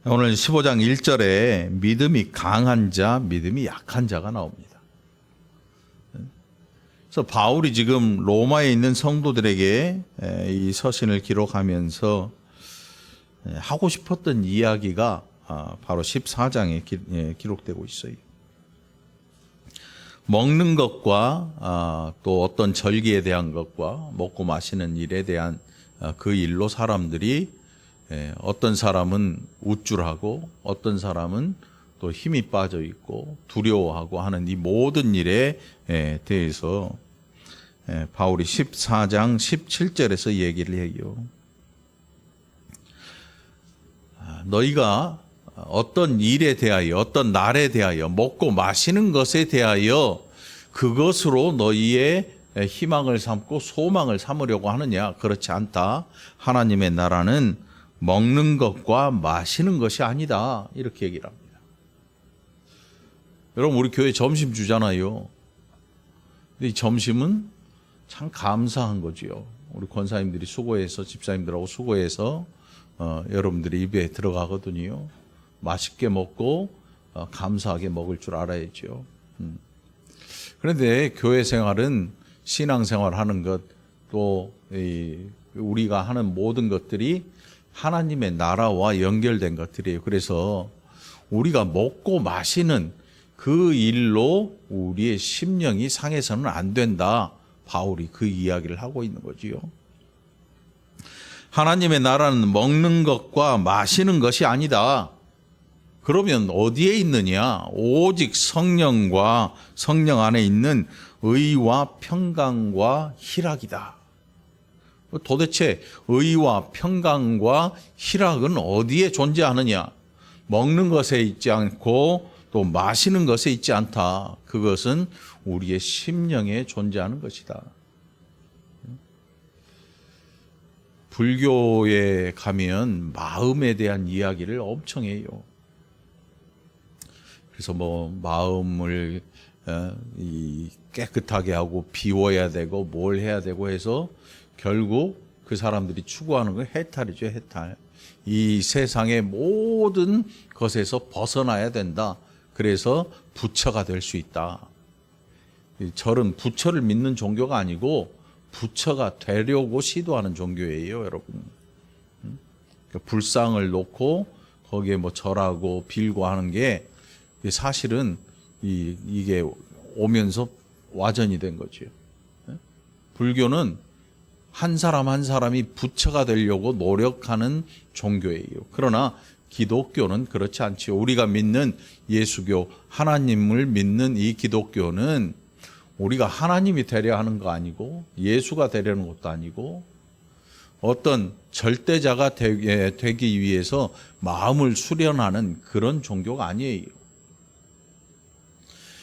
오늘 15장 1절에 믿음이 강한 자, 믿음이 약한 자가 나옵니다. 그래서 바울이 지금 로마에 있는 성도들에게 이 서신을 기록하면서 하고 싶었던 이야기가 바로 14장에 기록되고 있어요. 먹는 것과 또 어떤 절기에 대한 것과 먹고 마시는 일에 대한 그 일로 사람들이 어떤 사람은 우쭐하고 어떤 사람은 또 힘이 빠져 있고 두려워하고 하는 이 모든 일에 대해서 바울이 14장 17절에서 얘기를 해요. 너희가 어떤 일에 대하여 어떤 날에 대하여 먹고 마시는 것에 대하여 그것으로 너희의 희망을 삼고 소망을 삼으려고 하느냐? 그렇지 않다. 하나님의 나라는 먹는 것과 마시는 것이 아니다. 이렇게 얘기를 합니다. 여러분, 우리 교회 점심 주잖아요. 근데 이 점심은 참 감사한 거지요. 우리 권사님들이 수고해서, 집사님들하고 수고해서 여러분들이 입에 들어가거든요. 맛있게 먹고 감사하게 먹을 줄 알아야죠. 그런데 교회 생활은 신앙생활 하는 것, 또 우리가 하는 모든 것들이 하나님의 나라와 연결된 것들이에요. 그래서 우리가 먹고 마시는 그 일로 우리의 심령이 상해서는 안 된다. 바울이 그 이야기를 하고 있는 거지요. 하나님의 나라는 먹는 것과 마시는 것이 아니다. 그러면 어디에 있느냐? 오직 성령과 성령 안에 있는 의와 평강과 희락이다. 도대체 의와 평강과 희락은 어디에 존재하느냐? 먹는 것에 있지 않고 또 마시는 것에 있지 않다. 그것은 우리의 심령에 존재하는 것이다. 불교에 가면 마음에 대한 이야기를 엄청 해요. 그래서 마음을 깨끗하게 하고 비워야 되고 뭘 해야 되고 해서 결국 그 사람들이 추구하는 건 해탈이죠, 해탈. 이 세상의 모든 것에서 벗어나야 된다. 그래서 부처가 될 수 있다. 절은 부처를 믿는 종교가 아니고 부처가 되려고 시도하는 종교예요, 여러분. 불상을 놓고 거기에 절하고 빌고 하는 게 사실은 이게 오면서 와전이 된 거죠. 불교는 한 사람 한 사람이 부처가 되려고 노력하는 종교예요. 그러나 기독교는 그렇지 않지요. 우리가 믿는 예수교, 하나님을 믿는 이 기독교는 우리가 하나님이 되려 하는 거 아니고 예수가 되려는 것도 아니고 어떤 절대자가 되기 위해서 마음을 수련하는 그런 종교가 아니에요.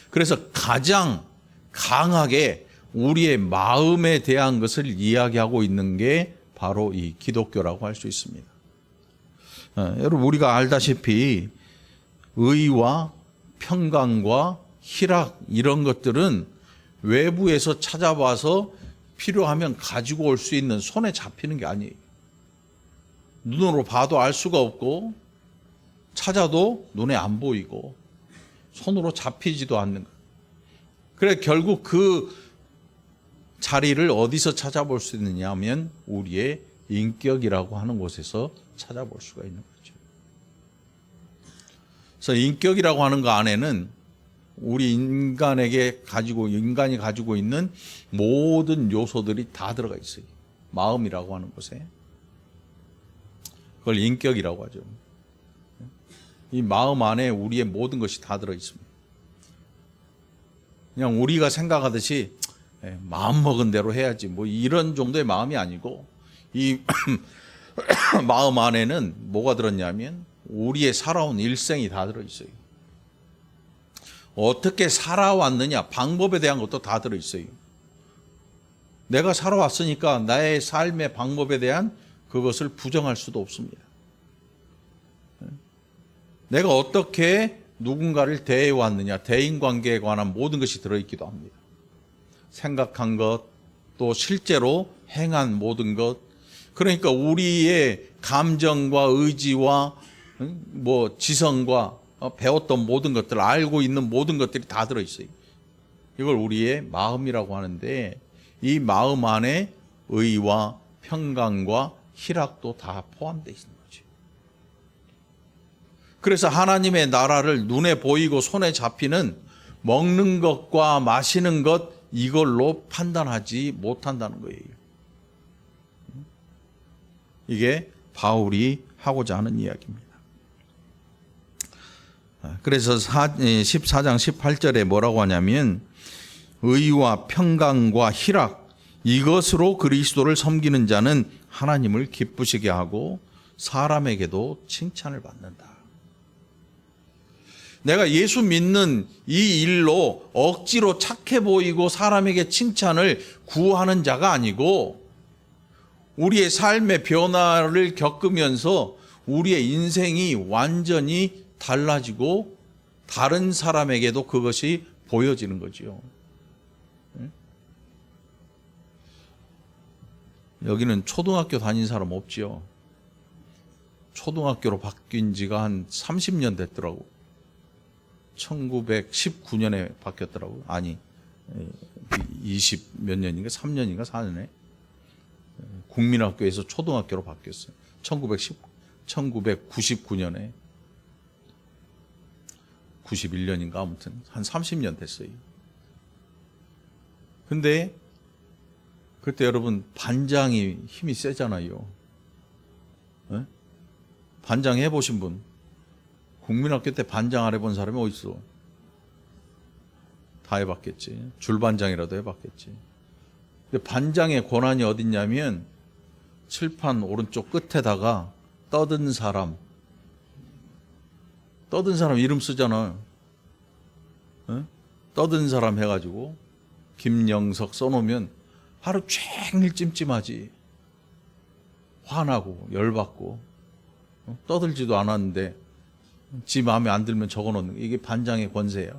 그래서 가장 강하게 우리의 마음에 대한 것을 이야기하고 있는 게 바로 이 기독교라고 할 수 있습니다. 여러분, 우리가 알다시피 의와 평강과 희락 이런 것들은 외부에서 찾아봐서 필요하면 가지고 올 수 있는, 손에 잡히는 게 아니에요. 눈으로 봐도 알 수가 없고 찾아도 눈에 안 보이고 손으로 잡히지도 않는 거예요. 그래 결국 그 자리를 어디서 찾아볼 수 있느냐 하면 우리의 인격이라고 하는 곳에서 찾아볼 수가 있는 거죠. 그래서 인격이라고 하는 거 안에는 우리 인간이 가지고 있는 모든 요소들이 다 들어가 있어요. 마음이라고 하는 곳에. 그걸 인격이라고 하죠. 이 마음 안에 우리의 모든 것이 다 들어 있습니다. 그냥 우리가 생각하듯이 마음 먹은 대로 해야지 이런 정도의 마음이 아니고 이 마음 안에는 뭐가 들었냐면 우리의 살아온 일생이 다 들어있어요. 어떻게 살아왔느냐 방법에 대한 것도 다 들어있어요. 내가 살아왔으니까 나의 삶의 방법에 대한 그것을 부정할 수도 없습니다. 내가 어떻게 누군가를 대해왔느냐, 대인관계에 관한 모든 것이 들어있기도 합니다. 생각한 것, 또 실제로 행한 모든 것. 그러니까 우리의 감정과 의지와 뭐 지성과 배웠던 모든 것들, 알고 있는 모든 것들이 다 들어있어요. 이걸 우리의 마음이라고 하는데 이 마음 안에 의와 평강과 희락도 다 포함되어 있는 거죠. 그래서 하나님의 나라를 눈에 보이고 손에 잡히는 먹는 것과 마시는 것 이걸로 판단하지 못한다는 거예요. 이게 바울이 하고자 하는 이야기입니다. 그래서 14장 18절에 뭐라고 하냐면 의와 평강과 희락 이것으로 그리스도를 섬기는 자는 하나님을 기쁘시게 하고 사람에게도 칭찬을 받는다. 내가 예수 믿는 이 일로 억지로 착해 보이고 사람에게 칭찬을 구하는 자가 아니고 우리의 삶의 변화를 겪으면서 우리의 인생이 완전히 달라지고 다른 사람에게도 그것이 보여지는 거지요. 여기는 초등학교 다닌 사람 없지요. 초등학교로 바뀐 지가 한 30년 됐더라고. 1919년에 바뀌었더라고. 아니 20 몇 년인가 3년인가 4년에 국민학교에서 초등학교로 바뀌었어요. 1999년에 91년인가 아무튼 한 30년 됐어요. 근데 그때 여러분 반장이 힘이 세잖아요. 네? 반장 해보신 분? 국민학교 때 반장 안 해본 사람이 어디 있어? 다 해봤겠지. 줄반장이라도 해봤겠지. 근데 반장의 권한이 어딨냐면 칠판 오른쪽 끝에다가 떠든 사람 이름 쓰잖아. 네? 떠든 사람 해가지고 김영석 써놓으면 하루 종일 찜찜하지. 화나고 열받고 떠들지도 않았는데 지 마음에 안 들면 적어놓는 이게 반장의 권세야.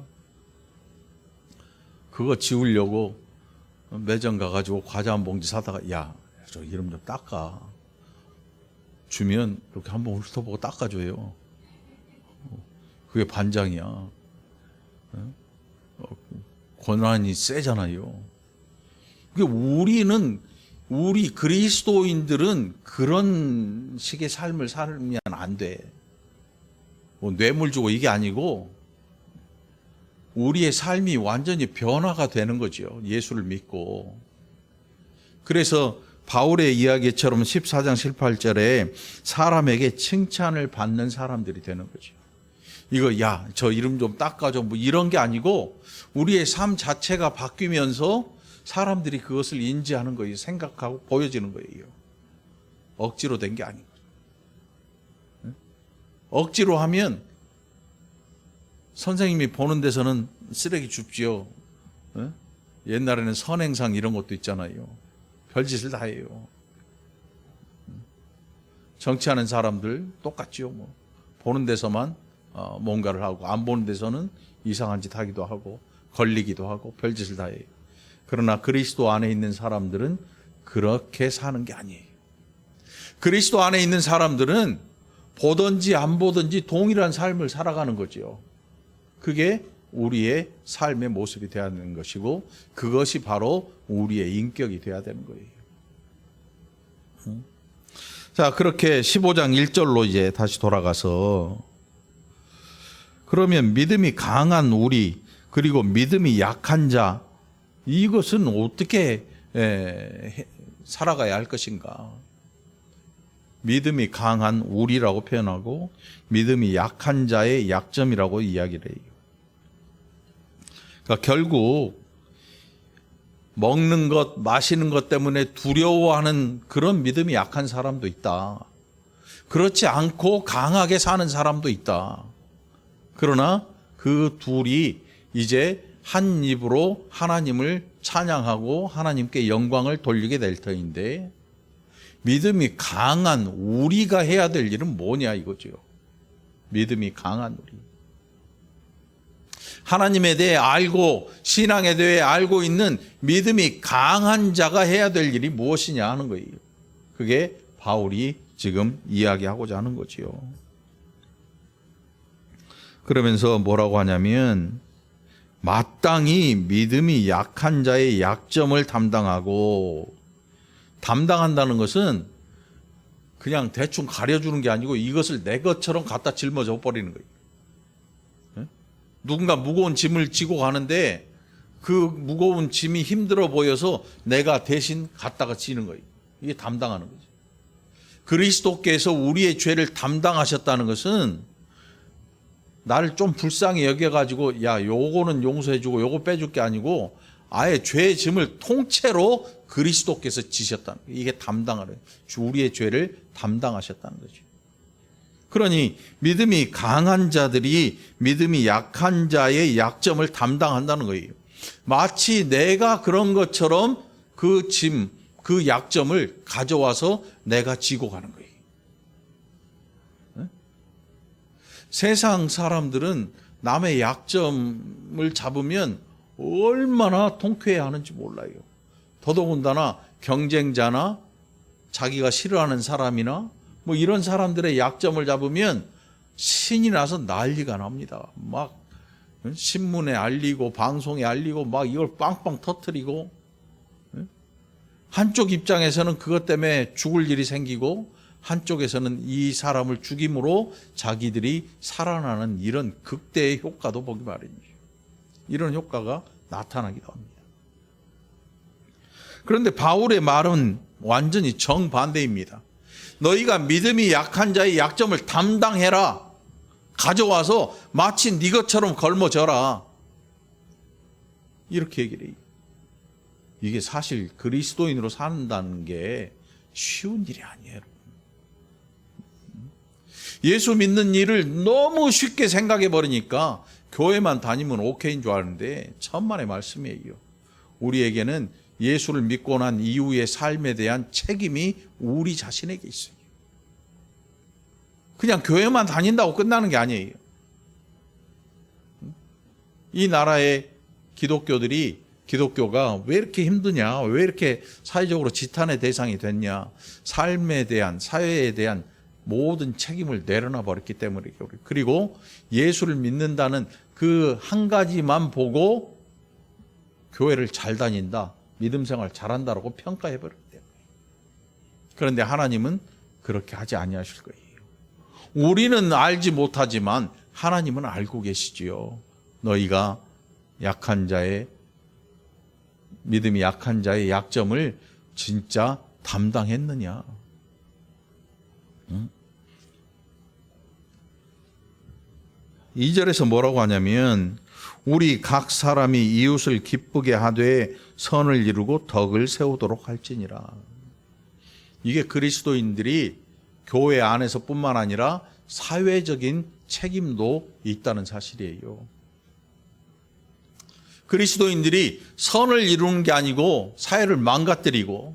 그거 지우려고 매점 가가지고 과자 한 봉지 사다가 야, 저 이름 좀 닦아. 주면 이렇게 한번 훑어보고 닦아줘요. 그게 반장이야. 권한이 세잖아요. 우리 그리스도인들은 그런 식의 삶을 살면 안 돼. 뭐 뇌물 주고 이게 아니고 우리의 삶이 완전히 변화가 되는 거죠. 예수를 믿고. 그래서 바울의 이야기처럼 14장 18절에 사람에게 칭찬을 받는 사람들이 되는 거죠. 이거 야, 저 이름 좀 닦아줘 뭐 이런 게 아니고 우리의 삶 자체가 바뀌면서 사람들이 그것을 인지하는 거예요. 생각하고 보여지는 거예요. 억지로 된 게 아니고. 억지로 하면 선생님이 보는 데서는 쓰레기 줍지요. 옛날에는 선행상 이런 것도 있잖아요. 별짓을 다 해요. 정치하는 사람들 똑같지요. 뭐. 보는 데서만 뭔가를 하고 안 보는 데서는 이상한 짓 하기도 하고 걸리기도 하고 별짓을 다 해요. 그러나 그리스도 안에 있는 사람들은 그렇게 사는 게 아니에요. 그리스도 안에 있는 사람들은 보든지 안 보든지 동일한 삶을 살아가는 거죠. 그게 우리의 삶의 모습이 되어야 하는 것이고 그것이 바로 우리의 인격이 되어야 되는 거예요. 자, 그렇게 15장 1절로 이제 다시 돌아가서 그러면 믿음이 강한 우리 그리고 믿음이 약한 자 이것은 어떻게 살아가야 할 것인가? 믿음이 강한 우리라고 표현하고 믿음이 약한 자의 약점이라고 이야기를 해요. 그러니까 결국 먹는 것, 마시는 것 때문에 두려워하는 그런 믿음이 약한 사람도 있다. 그렇지 않고 강하게 사는 사람도 있다. 그러나 그 둘이 이제 한 입으로 하나님을 찬양하고 하나님께 영광을 돌리게 될 터인데 믿음이 강한 우리가 해야 될 일은 뭐냐 이거죠. 믿음이 강한 우리. 하나님에 대해 알고 신앙에 대해 알고 있는 믿음이 강한 자가 해야 될 일이 무엇이냐 하는 거예요. 그게 바울이 지금 이야기하고자 하는 거지요. 그러면서 뭐라고 하냐면 마땅히 믿음이 약한 자의 약점을 담당하고, 담당한다는 것은 그냥 대충 가려주는 게 아니고 이것을 내 것처럼 갖다 짊어져 버리는 거예요. 누군가 무거운 짐을 지고 가는데 그 무거운 짐이 힘들어 보여서 내가 대신 갖다가 지는 거예요. 이게 담당하는 거죠. 그리스도께서 우리의 죄를 담당하셨다는 것은 나를 좀 불쌍히 여겨가지고 야 요거는 용서해주고 요거 빼줄 게 아니고 아예 죄의 짐을 통째로 그리스도께서 지셨다는 거예요. 이게 담당하는, 우리의 죄를 담당하셨다는 거죠. 그러니 믿음이 강한 자들이 믿음이 약한 자의 약점을 담당한다는 거예요. 마치 내가 그런 것처럼 그 짐, 그 약점을 가져와서 내가 지고 가는 거예요. 세상 사람들은 남의 약점을 잡으면 얼마나 통쾌해하는지 몰라요. 더더군다나 경쟁자나 자기가 싫어하는 사람이나 뭐 이런 사람들의 약점을 잡으면 신이 나서 난리가 납니다. 막 신문에 알리고 방송에 알리고 막 이걸 빵빵 터뜨리고, 한쪽 입장에서는 그것 때문에 죽을 일이 생기고 한쪽에서는 이 사람을 죽임으로 자기들이 살아나는 이런 극대의 효과도 보기 마련이죠. 이런 효과가 나타나기도 합니다. 그런데 바울의 말은 완전히 정반대입니다. 너희가 믿음이 약한 자의 약점을 담당해라. 가져와서 마치 네 것처럼 걸머져라. 이렇게 얘기를 해요. 이게 사실 그리스도인으로 산다는 게 쉬운 일이 아니에요. 예수 믿는 일을 너무 쉽게 생각해 버리니까 교회만 다니면 오케이인 줄 아는데 천만의 말씀이에요. 우리에게는 예수를 믿고 난 이후의 삶에 대한 책임이 우리 자신에게 있어요. 그냥 교회만 다닌다고 끝나는 게 아니에요. 이 나라의 기독교가 왜 이렇게 힘드냐, 왜 이렇게 사회적으로 지탄의 대상이 됐냐, 삶에 대한, 사회에 대한 모든 책임을 내려놔 버렸기 때문에, 그리고 예수를 믿는다는 그 한 가지만 보고 교회를 잘 다닌다, 믿음 생활 잘한다라고 평가해 버렸기 때문에. 그런데 하나님은 그렇게 하지 아니하실 거예요. 우리는 알지 못하지만 하나님은 알고 계시지요. 너희가 약한 자의, 믿음이 약한 자의 약점을 진짜 담당했느냐. 2절에서 뭐라고 하냐면 우리 각 사람이 이웃을 기쁘게 하되 선을 이루고 덕을 세우도록 할지니라. 이게 그리스도인들이 교회 안에서뿐만 아니라 사회적인 책임도 있다는 사실이에요. 그리스도인들이 선을 이루는 게 아니고 사회를 망가뜨리고,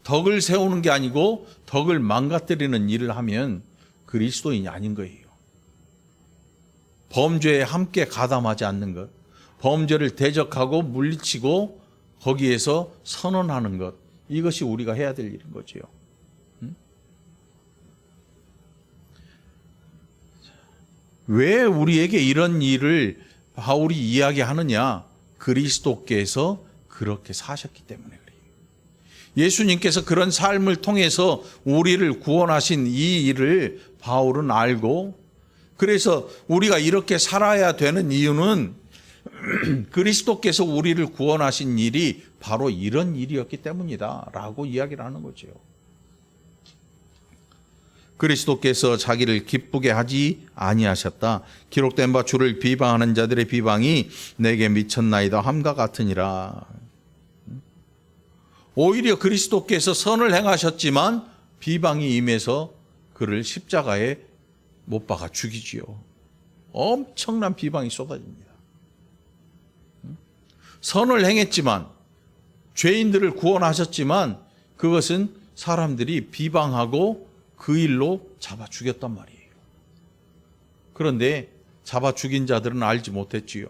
덕을 세우는 게 아니고 덕을 망가뜨리는 일을 하면 그리스도인이 아닌 거예요. 범죄에 함께 가담하지 않는 것, 범죄를 대적하고 물리치고 거기에서 선언하는 것, 이것이 우리가 해야 될 일인 거지요. 왜 우리에게 이런 일을 바울이 이야기하느냐? 그리스도께서 그렇게 사셨기 때문에 그래요. 예수님께서 그런 삶을 통해서 우리를 구원하신 이 일을 바울은 알고, 그래서 우리가 이렇게 살아야 되는 이유는 그리스도께서 우리를 구원하신 일이 바로 이런 일이었기 때문이다 라고 이야기를 하는 거죠. 그리스도께서 자기를 기쁘게 하지 아니하셨다. 기록된 바 주를 비방하는 자들의 비방이 내게 미쳤나이다 함과 같으니라. 오히려 그리스도께서 선을 행하셨지만 비방이 임해서 그를 십자가에 못 박아 죽이지요. 엄청난 비방이 쏟아집니다. 선을 행했지만, 죄인들을 구원하셨지만 그것은 사람들이 비방하고 그 일로 잡아 죽였단 말이에요. 그런데 잡아 죽인 자들은 알지 못했지요.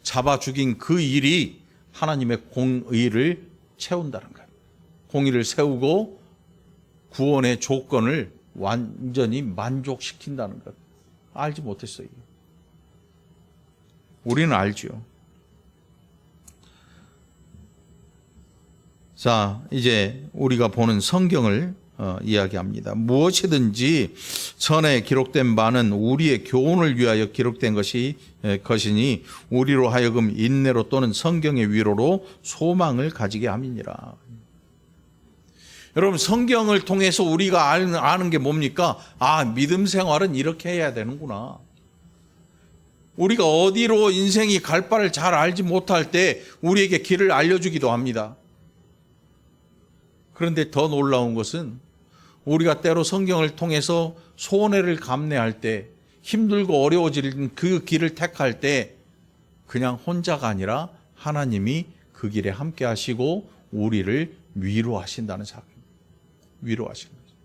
잡아 죽인 그 일이 하나님의 공의를 채운다는 거예요. 공의를 세우고 구원의 조건을 완전히 만족시킨다는 것. 알지 못했어요. 우리는 알죠. 자, 이제 우리가 보는 성경을 이야기합니다. 무엇이든지 전에 기록된 바는 우리의 교훈을 위하여 기록된 것이니 우리로 하여금 인내로 또는 성경의 위로로 소망을 가지게 함이니라. 여러분, 성경을 통해서 우리가 아는 게 뭡니까? 아, 믿음 생활은 이렇게 해야 되는구나. 우리가 어디로 인생이 갈 바를 잘 알지 못할 때 우리에게 길을 알려주기도 합니다. 그런데 더 놀라운 것은 우리가 때로 성경을 통해서 손해를 감내할 때, 힘들고 어려워지는 그 길을 택할 때 그냥 혼자가 아니라 하나님이 그 길에 함께 하시고 우리를 위로하신다는 사실. 위로하시는 거죠.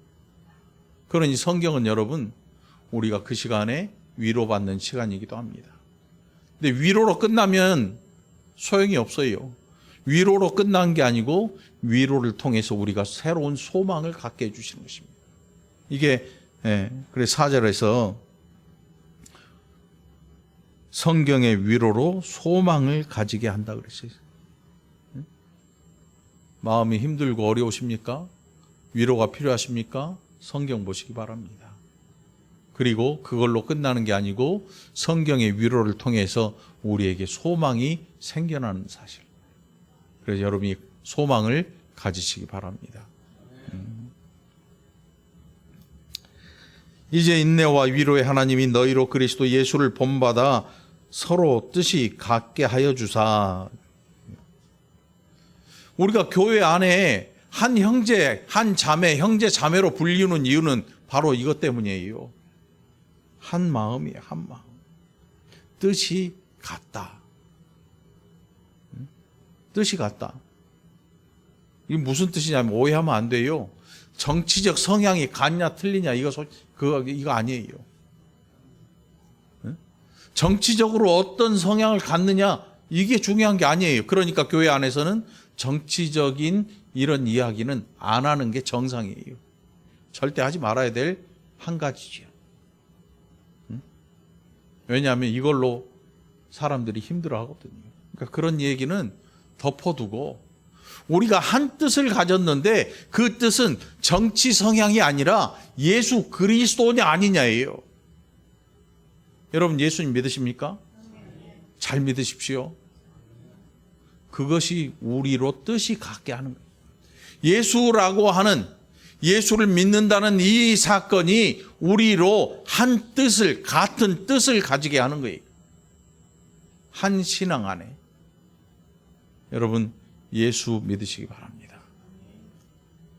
그러니 성경은 여러분, 우리가 그 시간에 위로받는 시간이기도 합니다. 근데 위로로 끝나면 소용이 없어요. 위로로 끝난 게 아니고 위로를 통해서 우리가 새로운 소망을 갖게 해주시는 것입니다. 이게 그래서 4절에서 성경의 위로로 소망을 가지게 한다 그랬어요. 마음이 힘들고 어려우십니까? 위로가 필요하십니까? 성경 보시기 바랍니다. 그리고 그걸로 끝나는 게 아니고 성경의 위로를 통해서 우리에게 소망이 생겨나는 사실. 그래서 여러분이 소망을 가지시기 바랍니다. 이제 인내와 위로의 하나님이 너희로 그리스도 예수를 본받아 서로 뜻이 같게 하여 주사. 우리가 교회 안에 한 형제, 한 자매, 형제 자매로 불리는 이유는 바로 이것 때문이에요. 한 마음이에요, 한 마음. 뜻이 같다. 뜻이 같다. 이게 무슨 뜻이냐면 오해하면 안 돼요. 정치적 성향이 같냐 틀리냐 이거 아니에요. 정치적으로 어떤 성향을 갖느냐 이게 중요한 게 아니에요. 그러니까 교회 안에서는 정치적인 이런 이야기는 안 하는 게 정상이에요. 절대 하지 말아야 될 한 가지죠. 왜냐하면 이걸로 사람들이 힘들어하거든요. 그러니까 그런 얘기는 덮어두고 우리가 한 뜻을 가졌는데 그 뜻은 정치 성향이 아니라 예수 그리스도냐 아니냐예요. 여러분 예수님 믿으십니까? 잘 믿으십시오. 그것이 우리로 뜻이 같게 하는 거예요. 예수라고 하는 예수를 믿는다는 이 사건이 우리로 한 뜻을 같은 뜻을 가지게 하는 거예요. 한 신앙 안에. 여러분 예수 믿으시기 바랍니다.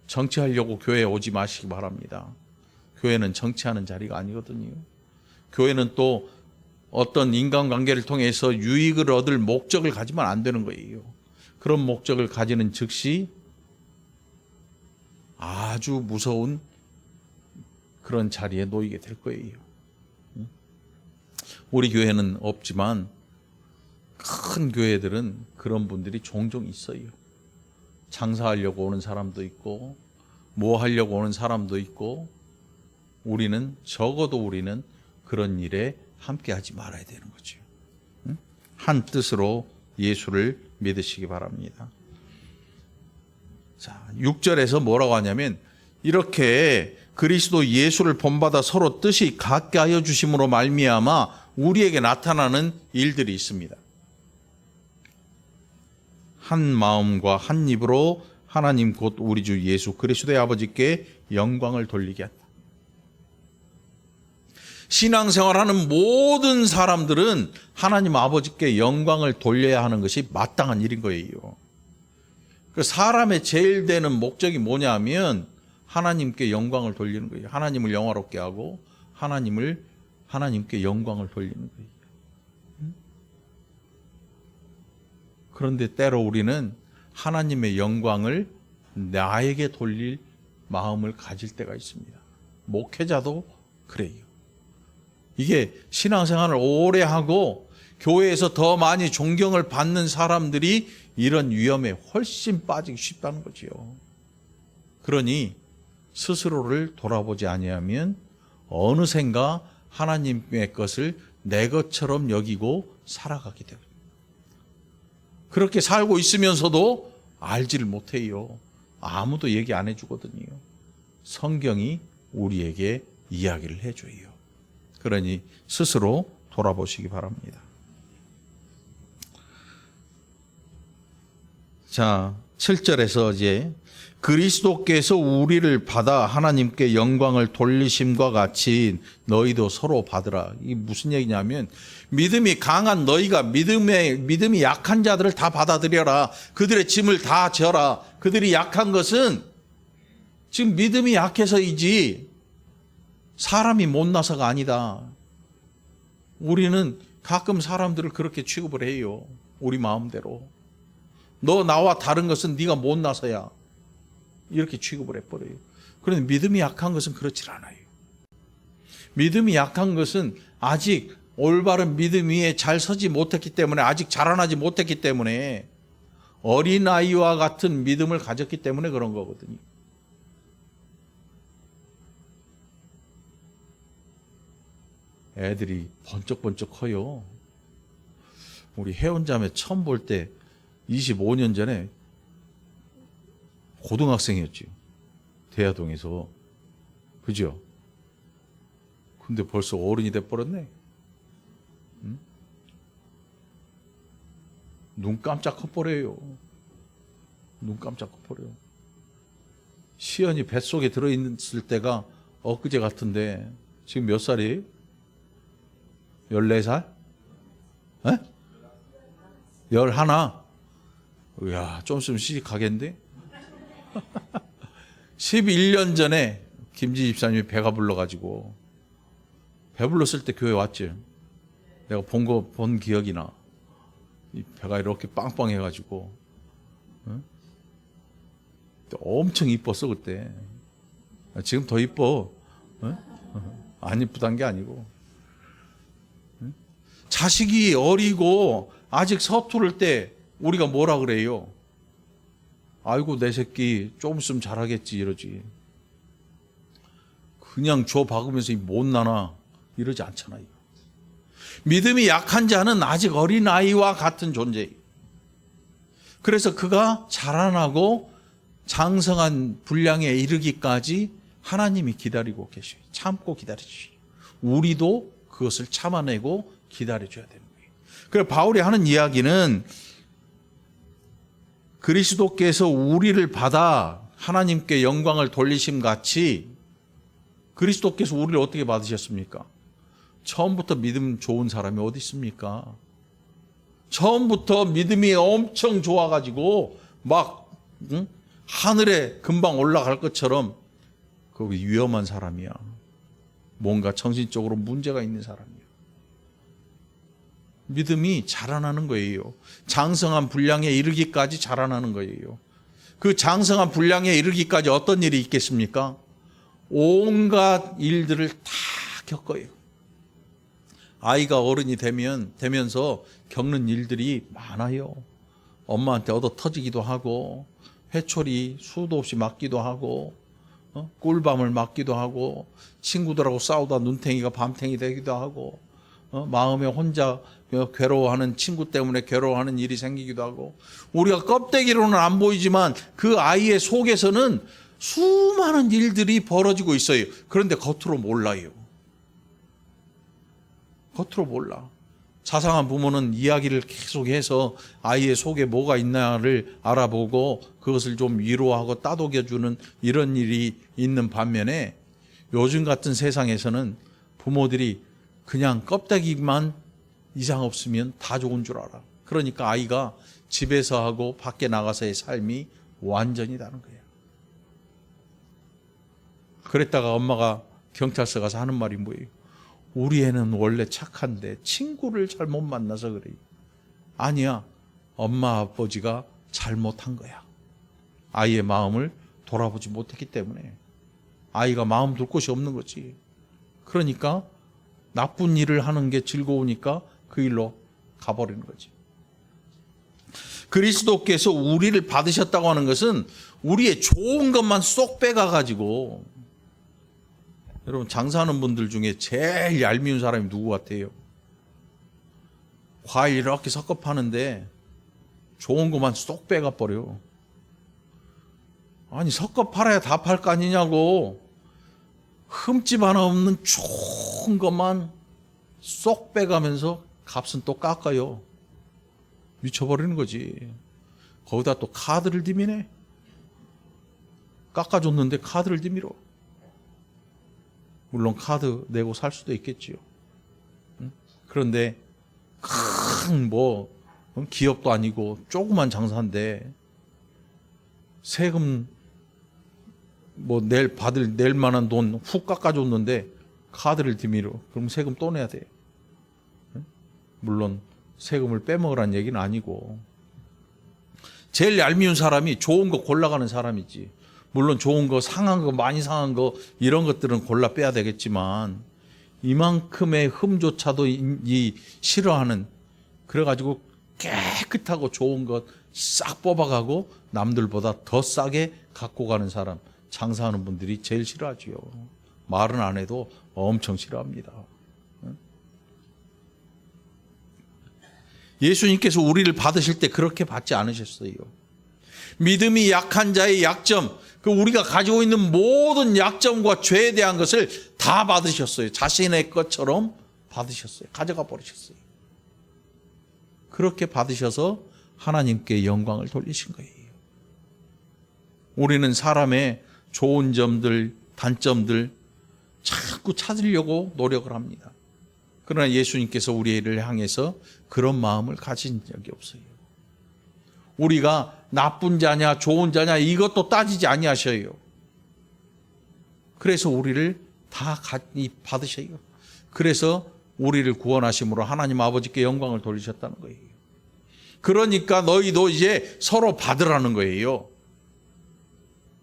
정치하려고 교회에 오지 마시기 바랍니다. 교회는 정치하는 자리가 아니거든요. 교회는 또 어떤 인간관계를 통해서 유익을 얻을 목적을 가지면 안 되는 거예요. 그런 목적을 가지는 즉시 아주 무서운 그런 자리에 놓이게 될 거예요. 우리 교회는 없지만 큰 교회들은 그런 분들이 종종 있어요. 장사하려고 오는 사람도 있고 뭐 하려고 오는 사람도 있고 적어도 우리는 그런 일에 함께 하지 말아야 되는 거죠. 한 뜻으로 예수를 믿으시기 바랍니다. 자, 6절에서 뭐라고 하냐면 이렇게 그리스도 예수를 본받아 서로 뜻이 같게 하여 주심으로 말미암아 우리에게 나타나는 일들이 있습니다. 한 마음과 한 입으로 하나님 곧 우리 주 예수 그리스도의 아버지께 영광을 돌리게 한다. 신앙생활하는 모든 사람들은 하나님 아버지께 영광을 돌려야 하는 것이 마땅한 일인 거예요. 그 사람의 제일 되는 목적이 뭐냐면 하나님께 영광을 돌리는 거예요. 하나님을 영화롭게 하고 하나님께 영광을 돌리는 거예요. 그런데 때로 우리는 하나님의 영광을 나에게 돌릴 마음을 가질 때가 있습니다. 목회자도 그래요. 이게 신앙생활을 오래 하고 교회에서 더 많이 존경을 받는 사람들이 이런 위험에 훨씬 빠지기 쉽다는 거죠. 그러니 스스로를 돌아보지 아니하면 어느샌가 하나님의 것을 내 것처럼 여기고 살아가게 돼요. 그렇게 살고 있으면서도 알지를 못해요. 아무도 얘기 안 해주거든요. 성경이 우리에게 이야기를 해줘요. 그러니 스스로 돌아보시기 바랍니다. 자, 7절에서 이제 그리스도께서 우리를 받아 하나님께 영광을 돌리심과 같이 너희도 서로 받으라. 이게 무슨 얘기냐면 믿음이 강한 너희가 믿음이 약한 자들을 다 받아들여라. 그들의 짐을 다 져라. 그들이 약한 것은 지금 믿음이 약해서이지 사람이 못나서가 아니다. 우리는 가끔 사람들을 그렇게 취급을 해요. 우리 마음대로. 너 나와 다른 것은 네가 못나서야. 이렇게 취급을 해버려요. 그런데 믿음이 약한 것은 그렇지 않아요. 믿음이 약한 것은 아직 올바른 믿음 위에 잘 서지 못했기 때문에, 아직 자라나지 못했기 때문에, 어린아이와 같은 믿음을 가졌기 때문에 그런 거거든요. 애들이 번쩍번쩍 커요. 우리 혜원자매 처음 볼 때 25년 전에 고등학생이었죠. 대야동에서. 그죠? 근데 벌써 어른이 돼버렸네. 응? 눈 깜짝 커버려요. 눈 깜짝 커버려요. 시연이 뱃속에 들어있을 때가 엊그제 같은데 지금 몇 살이에요? 14살? 에? 11? 이야, 좀 있으면 시집 가겠는데? 11년 전에 김지 집사님이 배가 불러가지고, 배불렀을 때 교회 왔지. 내가 본 기억이 나. 이 배가 이렇게 빵빵해가지고, 응? 엄청 이뻤어, 그때. 지금 더 이뻐. 응? 안 이쁘단 게 아니고. 응? 자식이 어리고 아직 서투를 때 우리가 뭐라 그래요? 아이고 내 새끼 조금 있으면 잘하겠지 이러지. 그냥 줘 박으면서 못나나 이러지 않잖아요. 믿음이 약한 자는 아직 어린아이와 같은 존재예요. 그래서 그가 자라나고 장성한 분량에 이르기까지 하나님이 기다리고 계셔요. 참고 기다리시죠. 우리도 그것을 참아내고 기다려줘야 되는 거예요. 그래서 바울이 하는 이야기는 그리스도께서 우리를 받아 하나님께 영광을 돌리심 같이 그리스도께서 우리를 어떻게 받으셨습니까? 처음부터 믿음 좋은 사람이 어디 있습니까? 처음부터 믿음이 엄청 좋아가지고 막 하늘에 금방 올라갈 것처럼 그 위험한 사람이야. 뭔가 정신적으로 문제가 있는 사람이야. 믿음이 자라나는 거예요. 장성한 분량에 이르기까지 자라나는 거예요. 그 장성한 분량에 이르기까지 어떤 일이 있겠습니까? 온갖 일들을 다 겪어요. 아이가 어른이 되면서 겪는 일들이 많아요. 엄마한테 얻어 터지기도 하고, 회초리 수도 없이 맞기도 하고, 꿀밤을 맞기도 하고, 친구들하고 싸우다 눈탱이가 밤탱이 되기도 하고, 마음에 혼자 괴로워하는 친구 때문에 괴로워하는 일이 생기기도 하고, 우리가 껍데기로는 안 보이지만 그 아이의 속에서는 수많은 일들이 벌어지고 있어요. 그런데 겉으로 몰라요. 겉으로 몰라. 자상한 부모는 이야기를 계속해서 아이의 속에 뭐가 있나를 알아보고 그것을 좀 위로하고 따독여주는 이런 일이 있는 반면에, 요즘 같은 세상에서는 부모들이 그냥 껍데기만 이상 없으면 다 좋은 줄 알아. 그러니까 아이가 집에서 하고 밖에 나가서의 삶이 완전히 다른 거예요. 그랬다가 엄마가 경찰서 가서 하는 말이 뭐예요? 우리 애는 원래 착한데 친구를 잘못 만나서 그래요. 아니야, 엄마 아버지가 잘못한 거야. 아이의 마음을 돌아보지 못했기 때문에 아이가 마음 둘 곳이 없는 거지. 그러니까 나쁜 일을 하는 게 즐거우니까 그 일로 가버리는 거지. 그리스도께서 우리를 받으셨다고 하는 것은 우리의 좋은 것만 쏙 빼가가지고, 여러분 장사하는 분들 중에 제일 얄미운 사람이 누구 같아요? 과일 이렇게 섞어 파는데 좋은 것만 쏙 빼가 버려. 아니 섞어 팔아야 다 팔 거 아니냐고. 흠집 하나 없는 좋은 것만 쏙 빼가면서 값은 또 깎아요. 미쳐버리는 거지. 거기다 또 카드를 디미네. 깎아줬는데 카드를 디미러. 물론 카드 내고 살 수도 있겠지요. 그런데 큰 기업도 아니고 조그만 장사인데 세금 낼 만한 돈 훅 깎아줬는데 카드를 디미러. 그럼 세금 또 내야 돼. 물론 세금을 빼먹으라는 얘기는 아니고, 제일 얄미운 사람이 좋은 거 골라가는 사람이지. 물론 좋은 거, 상한 거, 많이 상한 거 이런 것들은 골라 빼야 되겠지만 이만큼의 흠조차도 싫어하는, 그래가지고 깨끗하고 좋은 것 싹 뽑아가고 남들보다 더 싸게 갖고 가는 사람, 장사하는 분들이 제일 싫어하지요. 말은 안 해도 엄청 싫어합니다. 예수님께서 우리를 받으실 때 그렇게 받지 않으셨어요. 믿음이 약한 자의 약점, 우리가 가지고 있는 모든 약점과 죄에 대한 것을 다 받으셨어요. 자신의 것처럼 받으셨어요. 가져가 버리셨어요. 그렇게 받으셔서 하나님께 영광을 돌리신 거예요. 우리는 사람의 좋은 점들, 단점들 자꾸 찾으려고 노력을 합니다. 그러나 예수님께서 우리를 향해서 그런 마음을 가진 적이 없어요. 우리가 나쁜 자냐 좋은 자냐 이것도 따지지 아니하셔요. 그래서 우리를 다 받으셔요. 그래서 우리를 구원하심으로 하나님 아버지께 영광을 돌리셨다는 거예요. 그러니까 너희도 이제 서로 받으라는 거예요.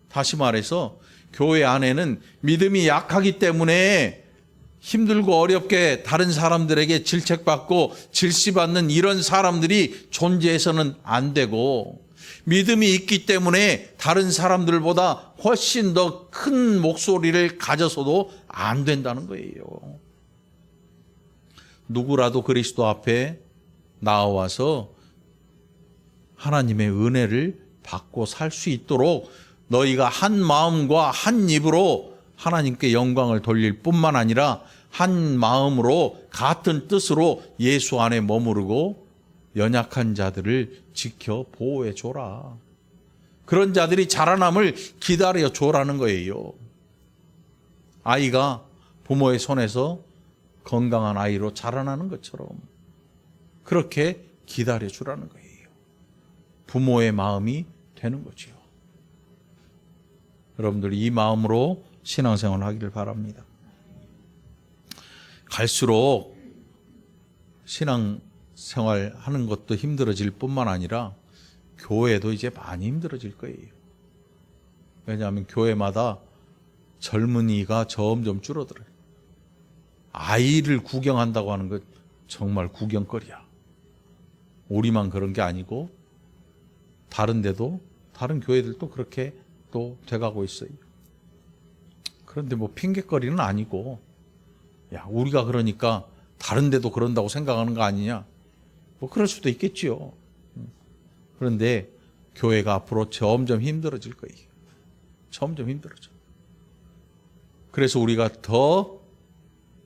다시 말해서 교회 안에는 믿음이 약하기 때문에 힘들고 어렵게 다른 사람들에게 질책받고 질시받는 이런 사람들이 존재해서는 안 되고, 믿음이 있기 때문에 다른 사람들보다 훨씬 더 큰 목소리를 가져서도 안 된다는 거예요. 누구라도 그리스도 앞에 나와서 하나님의 은혜를 받고 살 수 있도록 너희가 한 마음과 한 입으로 하나님께 영광을 돌릴 뿐만 아니라 한 마음으로 같은 뜻으로 예수 안에 머무르고 연약한 자들을 지켜 보호해 줘라. 그런 자들이 자라남을 기다려 줘라는 거예요. 아이가 부모의 손에서 건강한 아이로 자라나는 것처럼 그렇게 기다려 주라는 거예요. 부모의 마음이 되는 거죠. 여러분들 이 마음으로 신앙생활 하기를 바랍니다. 갈수록 신앙생활 하는 것도 힘들어질 뿐만 아니라 교회도 이제 많이 힘들어질 거예요. 왜냐하면 교회마다 젊은이가 점점 줄어들어요. 아이를 구경한다고 하는 것 정말 구경거리야. 우리만 그런 게 아니고 다른 데도, 다른 교회들도 그렇게 또 돼가고 있어요. 그런데 핑계거리는 아니고, 야, 우리가 그러니까 다른 데도 그런다고 생각하는 거 아니냐? 그럴 수도 있겠지요. 그런데 교회가 앞으로 점점 힘들어질 거예요. 점점 힘들어져. 그래서 우리가 더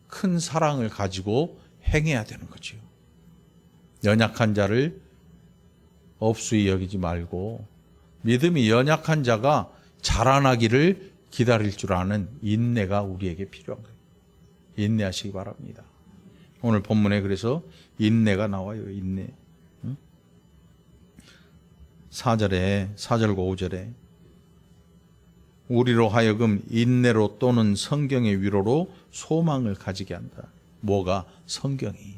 큰 사랑을 가지고 행해야 되는 거죠. 연약한 자를 업수히 여기지 말고 믿음이 연약한 자가 자라나기를 기다릴 줄 아는 인내가 우리에게 필요한 거예요. 인내하시기 바랍니다. 오늘 본문에 그래서 인내가 나와요. 인내. 4절과 5절에 우리로 하여금 인내로 또는 성경의 위로로 소망을 가지게 한다. 뭐가? 성경이.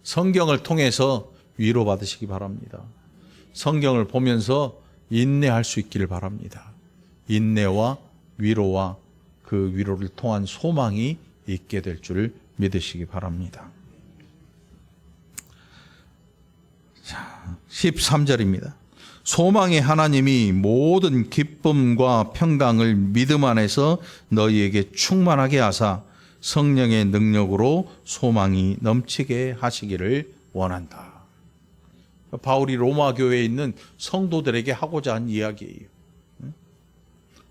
성경을 통해서 위로받으시기 바랍니다. 성경을 보면서 인내할 수 있기를 바랍니다. 인내와 위로와 그 위로를 통한 소망이 있게 될 줄 믿으시기 바랍니다. 자, 13절입니다. 소망의 하나님이 모든 기쁨과 평강을 믿음 안에서 너희에게 충만하게 하사 성령의 능력으로 소망이 넘치게 하시기를 원한다. 바울이 로마 교회에 있는 성도들에게 하고자 한 이야기예요.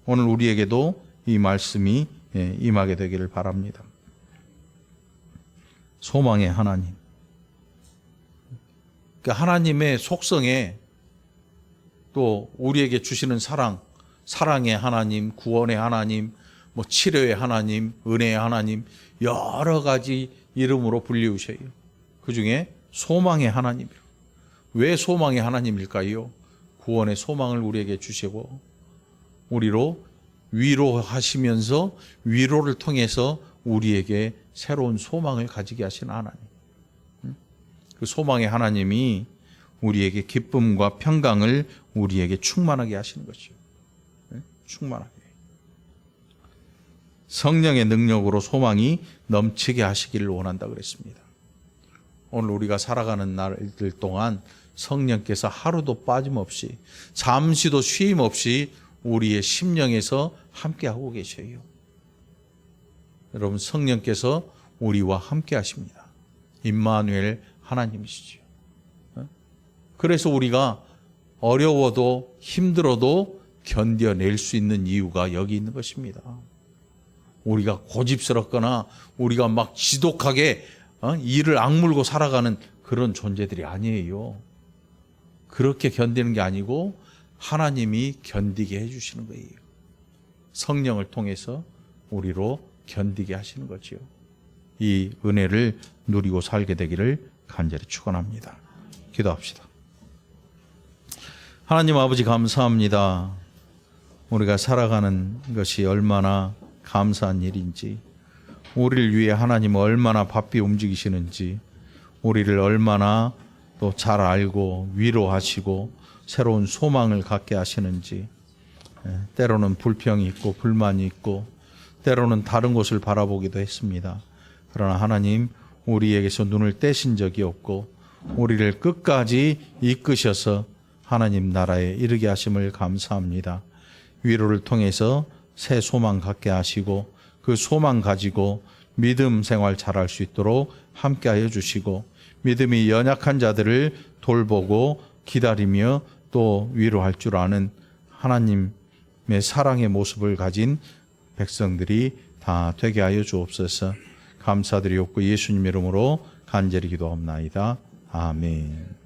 오늘 우리에게도 이 말씀이 임하게 되기를 바랍니다. 소망의 하나님. 그러니까 하나님의 속성에 또 우리에게 주시는 사랑의 하나님, 구원의 하나님, 치료의 하나님, 은혜의 하나님, 여러 가지 이름으로 불리우셔요. 그 중에 소망의 하나님이요. 왜 소망의 하나님일까요? 구원의 소망을 우리에게 주시고 우리로 위로하시면서 위로를 통해서 우리에게 새로운 소망을 가지게 하시는 하나님. 그 소망의 하나님이 우리에게 기쁨과 평강을 우리에게 충만하게 하시는 것이요. 충만하게. 성령의 능력으로 소망이 넘치게 하시기를 원한다 그랬습니다. 오늘 우리가 살아가는 날들 동안 성령께서 하루도 빠짐없이 잠시도 쉼 없이 우리의 심령에서 함께하고 계셔요. 여러분, 성령께서 우리와 함께 하십니다. 임마누엘 하나님이시죠. 그래서 우리가 어려워도 힘들어도 견뎌낼 수 있는 이유가 여기 있는 것입니다. 우리가 고집스럽거나 우리가 막 지독하게 이를 악물고 살아가는 그런 존재들이 아니에요. 그렇게 견디는 게 아니고 하나님이 견디게 해주시는 거예요. 성령을 통해서 우리로 견디게 하시는 거지요. 이 은혜를 누리고 살게 되기를 간절히 축원합니다. 기도합시다. 하나님 아버지, 감사합니다. 우리가 살아가는 것이 얼마나 감사한 일인지, 우리를 위해 하나님은 얼마나 바삐 움직이시는지, 우리를 얼마나 또 잘 알고 위로하시고 새로운 소망을 갖게 하시는지, 때로는 불평이 있고 불만이 있고 때로는 다른 곳을 바라보기도 했습니다. 그러나 하나님, 우리에게서 눈을 떼신 적이 없고 우리를 끝까지 이끄셔서 하나님 나라에 이르게 하심을 감사합니다. 위로를 통해서 새 소망 갖게 하시고 그 소망 가지고 믿음 생활 잘할 수 있도록 함께하여 주시고 믿음이 연약한 자들을 돌보고 기다리며 또 위로할 줄 아는 하나님의 사랑의 모습을 가진 백성들이 다 되게 하여 주옵소서. 감사드리옵고 예수님 이름으로 간절히 기도합나이다. 아멘.